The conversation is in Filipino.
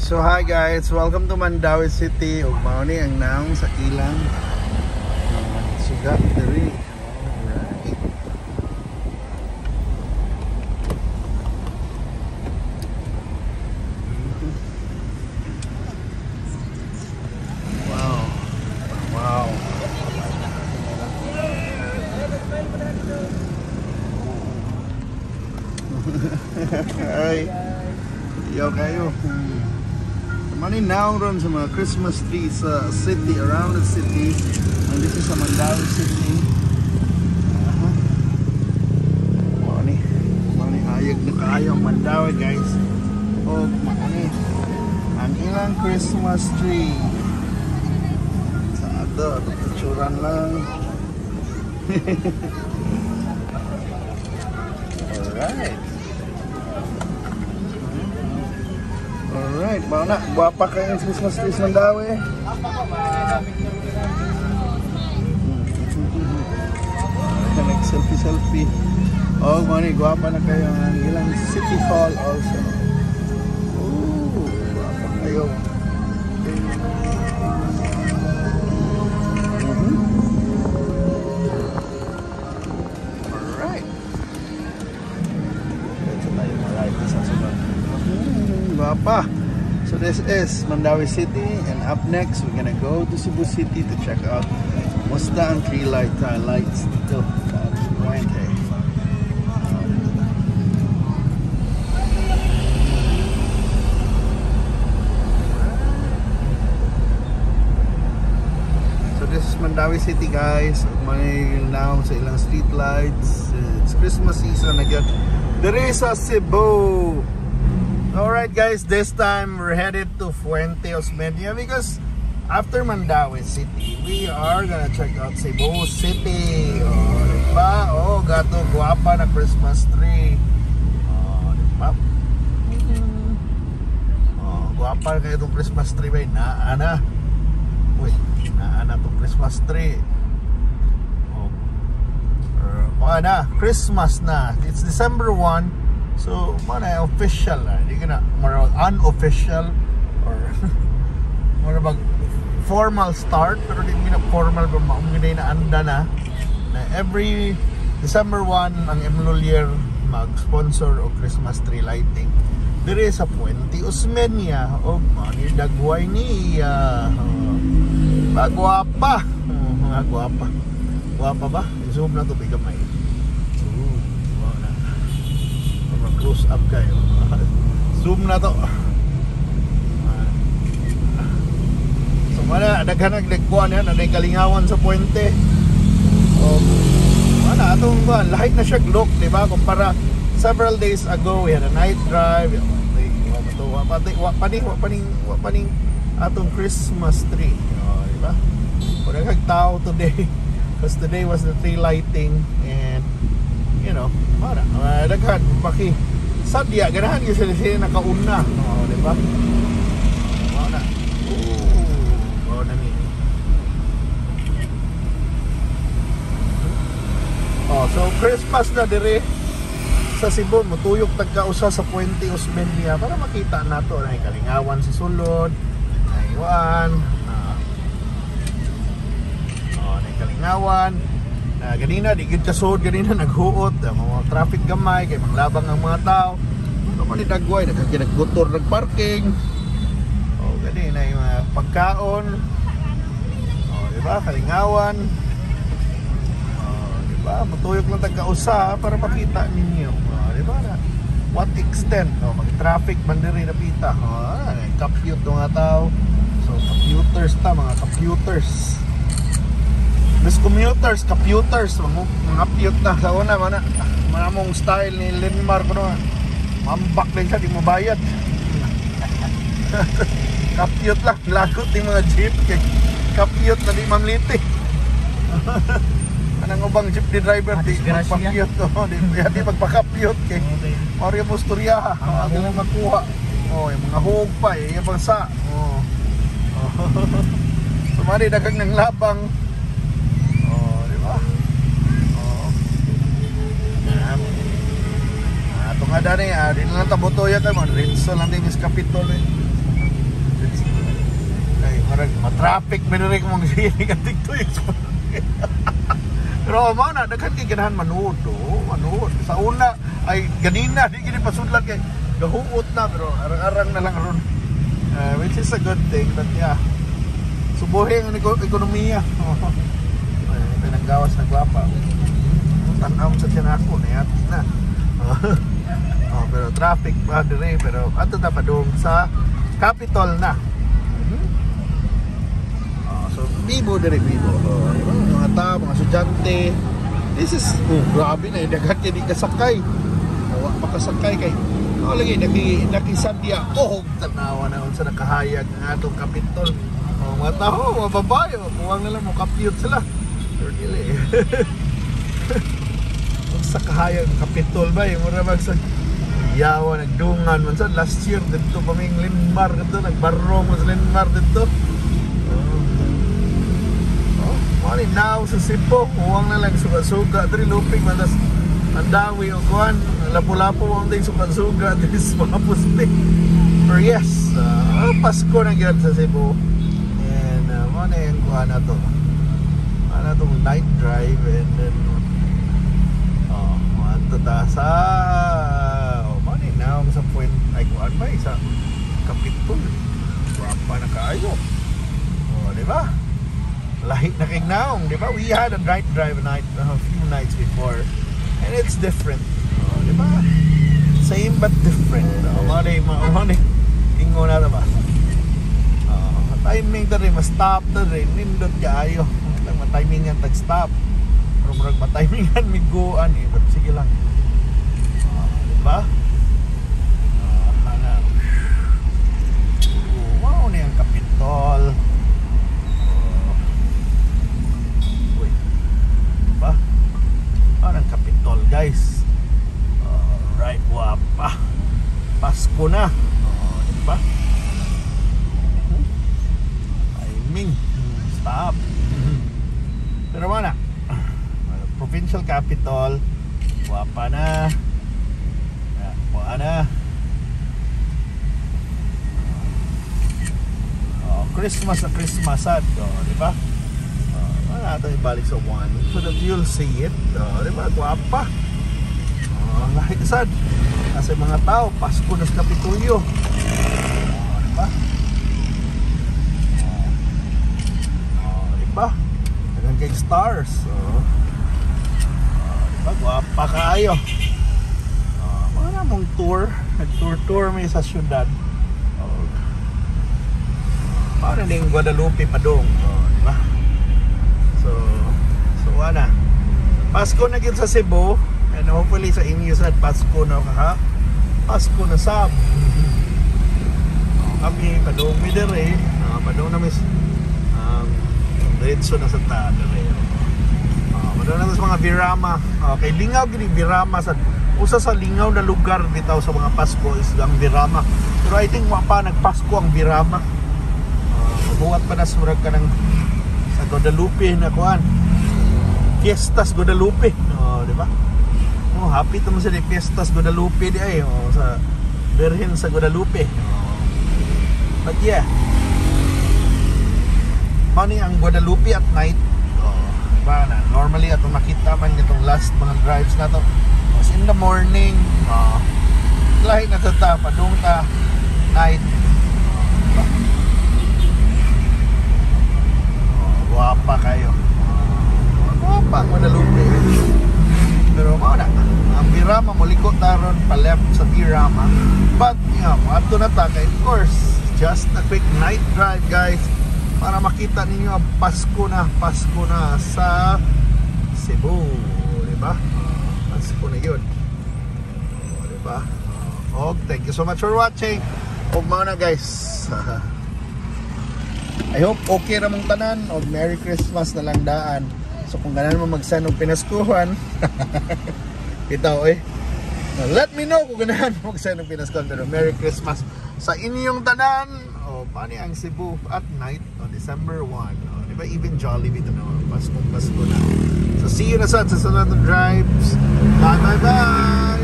So hi guys, welcome to Mandaue City. Ug mao ni ang naong sa ilang suga diri. Alright. Wow. Wow. Ay. Yo kayo. Money now ron sa mga Christmas trees sa city, around the city. And this is sa Mandaue City. Money hayag na kaayo ang Mandaue guys. O money ang ilang Christmas tree. Sa ato, picturean lang. Alright. Alright, bao na. Guwapa kayo ng Christmas trees Mandaue. Nag-selfie. Oh, money, guwapa na kayo ng ilang City Hall also. Ooh, guwapa kayo. Alright. Ito tayo marami sa sunod. Guwapa. So this is Mandaue City, and up next we're gonna go to Cebu City to check out Musta ang tree lights dito sa Puente. So this is Mandaue City guys. May now sa ilang street lights. It's Christmas season again. Diri sa Cebu. Alright guys, this time we're headed to Fuente Osmeña because after Mandaue City, we are gonna check out Cebu City. Oh, diba? Oh, gato, guwapa na Christmas tree. Oh, diba? Oh, guwapa kayo itong Christmas tree ba? Naana. Uy, naana itong Christmas tree. Oh, na, Christmas na. It's December 1. So, mana official na, hindi ka na unofficial or mara bag formal start, pero hindi na formal ba maumginay na anda na every December 1 ang Emlulier mag-sponsor o Christmas tree lighting dire sa Puente Osmeña o mani dagway niya guwapa guwapa ba? Zoom na to bigamay. Close up kayo. Zoom na to. So mana daghan nagkuan yan, anay kalingawan sa Puente. Mana atong kuan, lahat na siya look, di ba? Kumpara several days ago we had a night drive. Wa paning atong Christmas tree. Oh, di ba? Wala kag tao today. Because today was the tree lighting and you know, mana daghan paki sadya ganahan gyud sila nakauna. Oh, di ba? Mana. Oh, nani. Oh, so Christmas na dire sa Cebu, mutuyok tagkausa sa Puente Osmeña para makita nato na kalingawan si sulod, naiwan. Oh, kalingawan. Ganina di gid kasod, ganina naghuot ang mga traffic gamay kay manglabang ang mga tao. Ano man ni dagway nagmotor nagparking. Oh, ganina yung pagkaon. Oh, di ba? Kalingawan. Oh, di ba? Matuyok lang tagkausa para makita ninyo. Oh, di ba? What extent? Oh, mag-traffic man diri na pita. Oh, compute mga tao. So, computers ta, mga computers. Mas computers, mga piyot na sa una, manamong style ni Linmar ko na mambak din siya, di mo bayad. Kapiyot lang, lagot yung mga jeep kay kapiyot na di mamliti. Anong ubang jeep di driver, di magpakiyot di magpakapiyot kay Mario Musturya, di mo magkuha. Oh, yung mga hug pa, yung bangsa. Oh. Sumali dagang ng labang. Itong ada ni, di lang tabotoya ka man, rinso lang din is kapitol eh. traffic minirek mong siya ang tiktoy. Pero mo na daghan kay ganahan manood manood sa una ay ganina di gini pasudlan kay gahuot na pero arang-arang na lang ron. Which is a good thing but yeah. Subuhin ang ekonomiya. Pinanggawas na gwapa. Tanaw sa tiyan ako na yati na. Pero traffic pa dire pero ato ta pa dong sa Capitol na. So bibo dire bibo. Mga tao, mga estudyante. This is grabe na daghan kay di kasakay. Wa makasakay kay lagi nakisandya. Tanawa na unsa nakahayag ng atong Capitol. Mga tao, mga babae, muwang nila mo kapiyot sila. Pero dili. Sa kahayag Capitol ba yung marabag sa yawa nagdungan man sa last year dito kaming Linmar dito nagbarro mo sa Linmar dito. Mali now sa Cebu muwang na lang suga-suga diri luping man tas andawi o kuan lapu-lapu ang ding suga-suga diri sa mga puste. Pero yes, Pasko na gyud sa Cebu. Ano yung kuha na to? Ano itong night drive and then ano ta sa money na sa point ay kuhaan ba sa Capitol guwapa na kaayo diba? Lahit na kay naong diba? We had a night drive a few nights before and it's different diba? Same but different money ingo na diba? Timing ta rin, ma-stop ta rin, nindot kaayo. Ma-timingan tag-stop. Pero marag ma-timingan, miguan eh. But sige lang. Diba? Wow na yung Capitol. Uy. Diba? Ano ang Capitol guys? Right, wapa. Pasko na. Diba? Stop. Pero mana provincial capital guwapa na Christmas na Christmasad diba? Wala natin ibalik sa one so that you'll see it diba? Guwapa lahit sad kasi mga tao Pasko na sa Kapitolyo diba? Diba? Dagan kay stars. Diba? Guwapa kaayo. Mga mong tour. Nag-tour may sa syudad. Parang din Guadalupe pa dong. Diba? So wala. Pasko na gid sa Cebu. And hopefully sa inyo sa Pasko na ha. Pasko na sab. Kami padong mi dire. Padong na mis diretso na sa tada madala na sa mga birama kay lingaw gini birama sa usa sa lingaw na lugar bitaw sa mga Pasko is ang birama pero I think wapa nagpasko ang birama mabuhat pa na surag ka ng sa Guadalupe na kuan Fiestas Guadalupe di ba happy to mo sa Fiestas Guadalupe di ay sa Birhen sa Guadalupe but yeah money ang Guadalupe at night diba na normally atong makita man itong last mga drives na to was in the morning lahi na ta padung ta night diba? Guwapa kayo guwapa Guadalupe pero mao na ang Birama mulikot taron pa left sa Birama but ato na ta kay of course just a quick night drive guys para makita ninyo ang Pasko na sa Cebu, di ba? Pasko na yun, di ba? Thank you so much for watching. Mao na guys. I hope okay ra mong tanan og Merry Christmas na lang daan. So kung ganan mo magsan og pinaskuhan, bitaw let me know kung ganahan mo magsan og pinaskuhan pero Merry Christmas sa inyong tanan. Paano ang Cebu at night on December 1 diba even Jollibee ito na Pasko na so see you na sa sunod na drives bye bye bye.